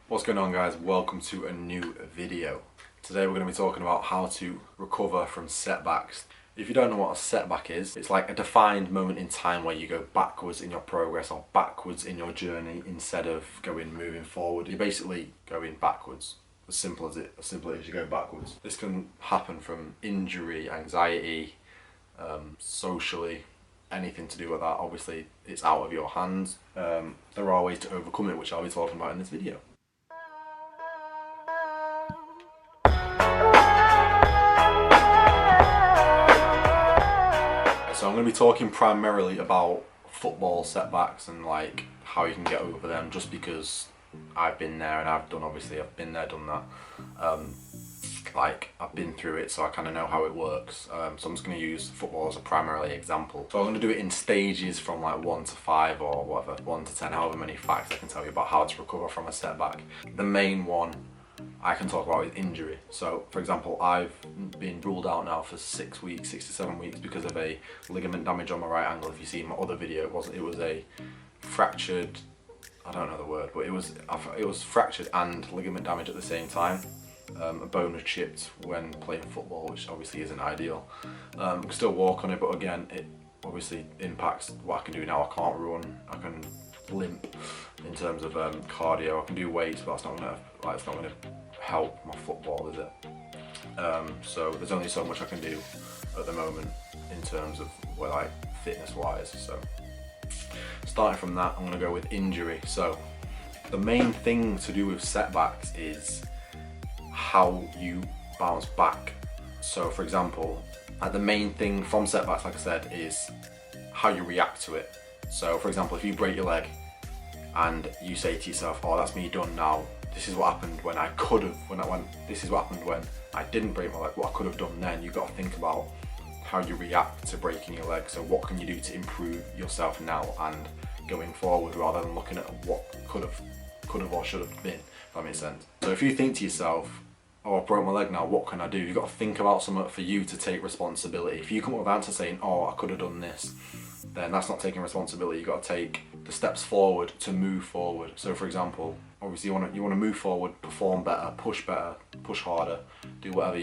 What's going on, guys? Welcome to a new video. Today we're going to be talking about how to recover from setbacks. If you don't know what a setback is, it's like a defined moment in time where you go backwards in your progress or backwards in your journey instead of moving forward. You're basically going backwards. As simple as you go backwards. This can happen from injury, anxiety, socially, anything to do with that. Obviously it's out of your hands. There are ways to overcome it, which I'll be talking about in this video. So I'm going to be talking primarily about football setbacks and like how you can get over them, just because I've been there and I've been there, done that. I've been through it, so I kind of know how it works. So I'm just going to use football as a primarily example. So I'm going to do it in stages from like 1 to 5 or whatever, 1 to 10, however many facts I can tell you about how to recover from a setback. The main one I can talk about is injury. So for example, I've been ruled out now for 6 weeks, 6 to 7 weeks because of a ligament damage on my right ankle. If you see my other video, it was a fractured, I don't know the word, but it was fractured and ligament damage at the same time. A bone was chipped when playing football, which obviously isn't ideal. I can still walk on it, but again, it obviously impacts what I can do now. I can't run, I can limp in terms of cardio. I can do weights, but it's not gonna help my football, is it? So there's only so much I can do at the moment in terms of fitness wise. So starting from that, I'm gonna go with injury. So the main thing to do with setbacks is how you bounce back. So for example, the main thing from setbacks, like I said, is how you react to it. So for example, if you break your leg and you say to yourself, oh, that's me done now, this is what happened when this is what happened when I didn't break my leg, what I could have done then. You've got to think about how you react to breaking your leg. So what can you do to improve yourself now and going forward, rather than looking at what could have or should have been, if that makes sense. So if you think to yourself, oh, I broke my leg now, what can I do? You've got to think about something for you to take responsibility. If you come up with an answer saying, oh, I could have done this, then that's not taking responsibility. You've got to take the steps forward to move forward. So for example, obviously you want to move forward, perform better, push harder, do whatever,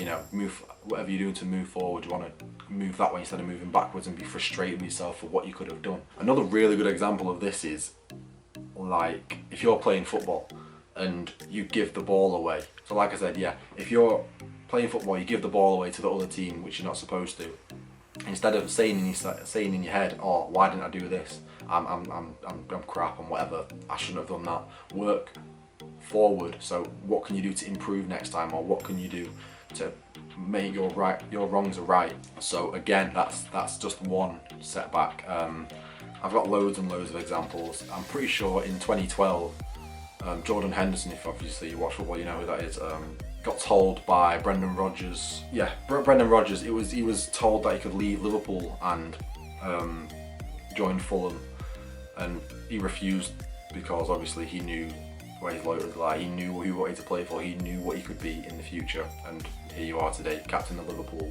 whatever you're doing to move forward. You want to move that way instead of moving backwards and be frustrated with yourself for what you could have done. Another really good example of this is like if you're playing football and you give the ball away. So like I said, yeah, if you're playing football, you give the ball away to the other team, which you're not supposed to. Instead of saying in your head, oh, why didn't I do this? I'm crap and whatever. I shouldn't have done that. Work forward. So what can you do to improve next time, or what can you do to make your wrongs are right? So again, that's just one setback. I've got loads and loads of examples. I'm pretty sure in 2012, Jordan Henderson, if obviously you watch football, you know who that is. Got told by Brendan Rodgers. Yeah, Brendan Rodgers. He was told that he could leave Liverpool and join Fulham, and he refused because obviously he knew where his loyalty was. He knew who he wanted to play for. He knew what he could be in the future. And here you are today, captain of Liverpool,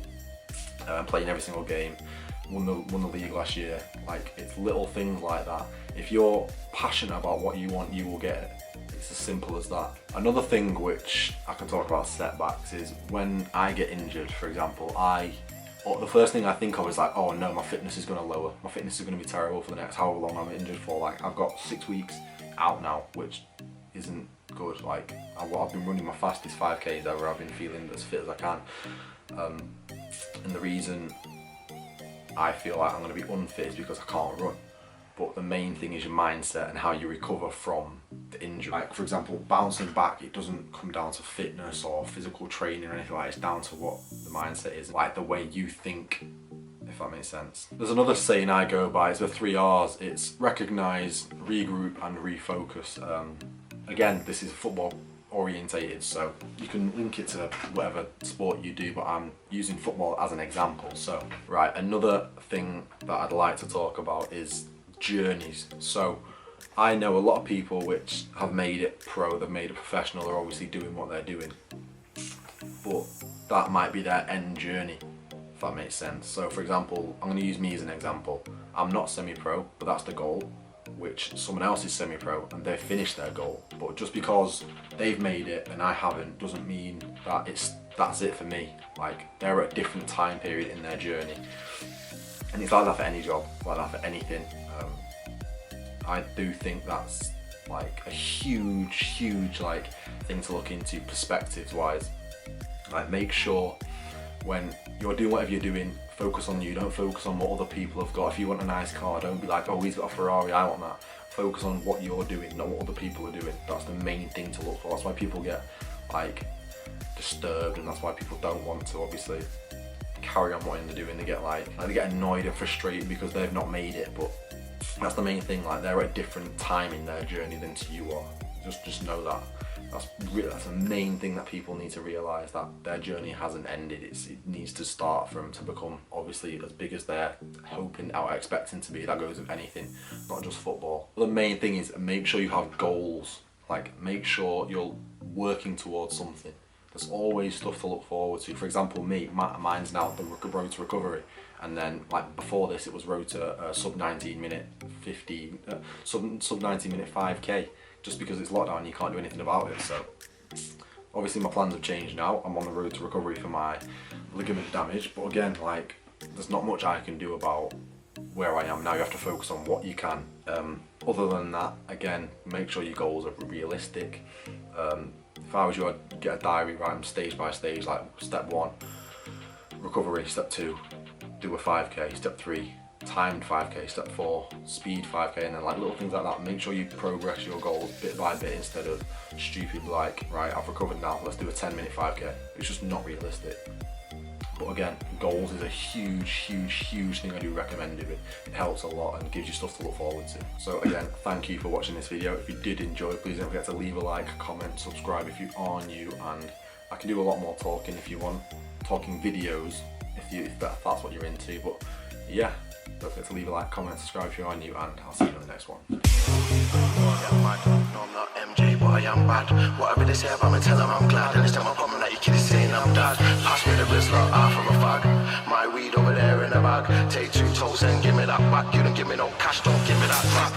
playing every single game. Won the league last year. Like, it's little things like that. If you're passionate about what you want, you will get it. It's as simple as that. Another thing which I can talk about setbacks is when I get injured, for example, the first thing I think of is like, oh no, my fitness is going to lower. My fitness is going to be terrible for the next however long I'm injured for. Like, I've got 6 weeks out now, which isn't good. Like, I've been running my fastest 5Ks ever. I've been feeling as fit as I can. And the reason I feel like I'm going to be unfit is because I can't run. But the main thing is your mindset and how you recover from the injury. Like, for example, bouncing back, it doesn't come down to fitness or physical training or anything like that. It's down to what the mindset is, like the way you think, if that makes sense. There's another saying I go by, it's the 3 R's. It's recognise, regroup and refocus. Again, this is football orientated, so you can link it to whatever sport you do, but I'm using football as an example. So, right, another thing that I'd like to talk about is journeys. So I know a lot of people which have made it pro, they've made it professional, they're obviously doing what they're doing, but that might be their end journey, if that makes sense. So for example, I'm going to use me as an example. I'm not semi-pro, but that's the goal. which someone else is semi-pro and they've finished their goal. But just because they've made it and I haven't doesn't mean that that's it for me. Like, they're at a different time period in their journey. And it's like that for any job, like that for anything. I do think that's like a huge like thing to look into perspectives wise. Like, make sure when you're doing whatever you're doing, focus on you, don't focus on what other people have got. If you want a nice car, don't be like, oh, he's got a Ferrari, I want that. Focus on what you're doing, not what other people are doing. That's the main thing to look for. That's why people get like disturbed, and that's why people don't want to obviously carry on what they're doing. They get like they get annoyed and frustrated because they've not made it. But that's the main thing, like, they're at a different time in their journey than you are. Just know that. That's the main thing that people need to realise, that their journey hasn't ended. It needs to start to become obviously as big as they're hoping or expecting to be. That goes with anything, not just football. The main thing is make sure you have goals. Like, make sure you're working towards something. There's always stuff to look forward to. For example, mine's now the road to recovery, and then like before this, it was road to sub 19 minute 5k. Just because it's lockdown, you can't do anything about it. So obviously my plans have changed now. I'm on the road to recovery for my ligament damage, but again, like, there's not much I can do about where I am now. You have to focus on what you can. Other than that, again, make sure your goals are realistic. If I was you, I'd get a diary, write them stage by stage, like step 1, recovery, step 2, do a 5k, step 3, timed 5k, step 4, speed 5k, and then like little things like that. Make sure you progress your goals bit by bit instead of stupid like, right, I've recovered now, let's do a 10-minute 5k. It's just not realistic. But again, goals is a huge thing I do recommend doing. It helps a lot and gives you stuff to look forward to. So again, thank you for watching this video. If you did enjoy, please don't forget to leave a like, comment, subscribe if you are new, and I can do a lot more talking if you want, talking videos if that's what you're into. But yeah, don't forget to leave a like, comment, subscribe if you are new, and I'll see you in the next one. No, I'm not MJ, but I am bad. Whatever they say about me, tell them I'm glad. And it's time I problem that you kids saying I'm dad. Pass me the Rizla, half of a fag. My weed over there in the bag. Take 2 toes and give me that back. You don't give me no cash, don't give me that crap.